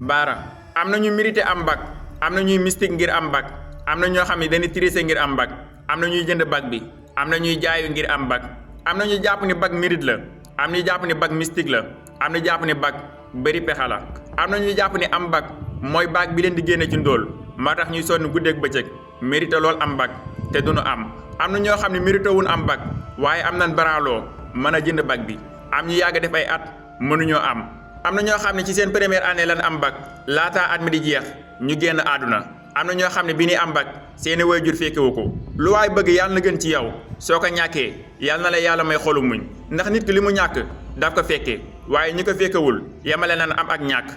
Baara am na ñu mérité am bac am na ñuy mystique ngir am bac am na ñoo xam ne dañuy tricher ngir am bac am na ñuy jënd bac bi am na ñuy jaayu ngir am bac am na ñu jàpp ni bac mérite la am na ñu jàpp ni bac mystique la am na jàpp ni bac bëri pexe la am na ñuy jàpp ni am bac mooy bac bi leen di génne ci ndóol moo tax ñuy sonn guddeeg bëccëg mérité lool am bac te duñu am na ñoo xam ne mérité wuñ am bac waaye am nañ baraaloo mën a jënd bac bi am ñu yàgg def ay at mënuñoo am na ñoo xam ne ci seen première année lan am bac laataa at mi di jeex ñu génn àdduna am na ñoo xam ne bi ñuy am bac seeni waajur fekkewu ko lu waay bëgg yàlla na gën ci yow soo ko ñàkkee yàlla na la yàlla may xolu muñ ndax nit ki li mu ñàkk daf ko fekkee waaye ñi ko fekkewul yemale nan am ak ñàkk.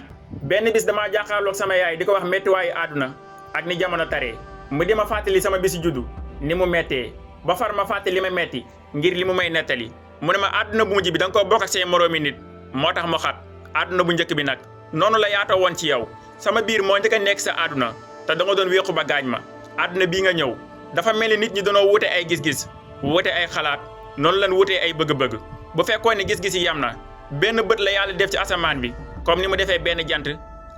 benn bis damaa jàkkaarloog sama yaay di ko wax méttiwaayu àdduna ak ni jamono taree mu di ma fàttali sama bisi juddu ni mu méttee ba far ma fàttali li ma metti ngir li mu may nettali mu ne ma àdduna bu mujj bi da nga koo bokk ak seen moroomi nit moo tax mu xat àdduna bu njëkk bi nag noonu la yaatoo woon ci yow sama biir moo njëkk a nekk sa àdduna te da nga doon wéqu ba gaañ ma àdduna bii nga ñëw dafa mel ni nit ñi doonoo wute ay gis-gis wute ay xalaat noonu lan wutee ay bëgg-bëgg bu fekkoon ne gis-gis yi yam na benn bët la yàlla def ci asamaan bi comme ni mu defee benn jant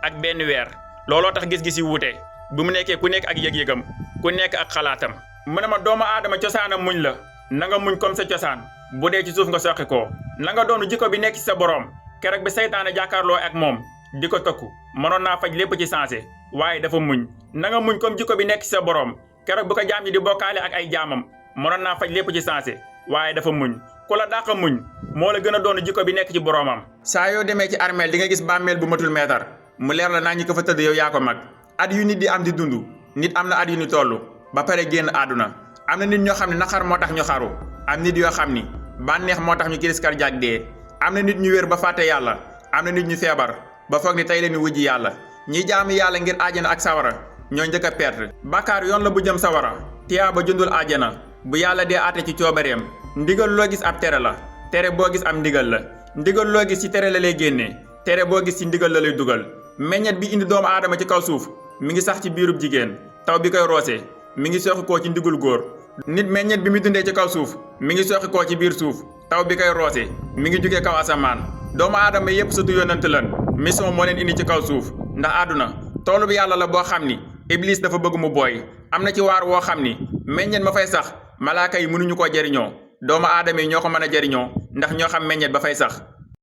ak benn weer looloo tax gis-gis yi wute bu mu nekkee ku nekk ak yëg-yëgam ku nekk ak xalaatam mu ne ma doomu aadama cosaanam muñ la na nga muñ comme sa cosaan bu dee ci suuf nga soqi koo na nga doonu jikko bi nekk ci sa boroom keroog bi saytaane jàkkaarloo ak moom di ko tëkku mënoon naa faj lépp ci sensé waaye dafa muñ na nga muñ comme jikko bi nekk ci sa boroom keroog bu ko jaam ñi di bokkaale ak ay jaamam mënoon naa faj lépp ci sensé waaye dafa muñ ku la dàq muñ moo la gën a doonu jikko bi nekk ci boroomam. saa yoo demee ci armeel di nga gis bàmmeel bu matul meetar mu leer la naa ñi ko fa tëdd yow yaa ko mag at yu nit di am di dund nit am na at yu ni toll ba pare génn àdduna am na nit ñoo xam ne naqar moo tax ñu xaru am nit yoo xam ni bànneex moo tax ñu crise cardiaque dee am na nit ñu wér ba fàtte yàlla am na nit ñu feebar ba foog ni tey leen wujji yàlla ñi jaamu yàlla ngir àjjana ak sawara ñoo njëkk a perte bàkkaar yoon la bu jëm sawara tiyaa ba jëndul àjjana bu yàlla dee àtte ci coobareem ndigal loo gis ab tere la tere boo gis am ndigal la ndigal loo gis ci tere la lay génnee tere boo gis ci ndigal la lay dugal meññet bi indi doomu aadama ci kaw suuf mi ngi sax ci biirub jigéen taw bi koy roose mi ngi soxi koo ci ndigul góor nit meññet bi mu dundee ci kaw suuf mi ngi soxi koo ci biir suuf taw bi koy roose mi ngi jugee kaw asamaan doomu aadama yépp sutu yonent lan mission moo leen indi ci kaw suuf ndax àdduna toolu bi yàlla la boo xam ni iblis dafa bëgg mu booy am na ci waar woo xam ni meññet ma fay sax malaaka yi mënuñu koo jariñoo doomu aadama yi ñoo ko mën a jariñoo ndax ñoo xam meññet ba fay sax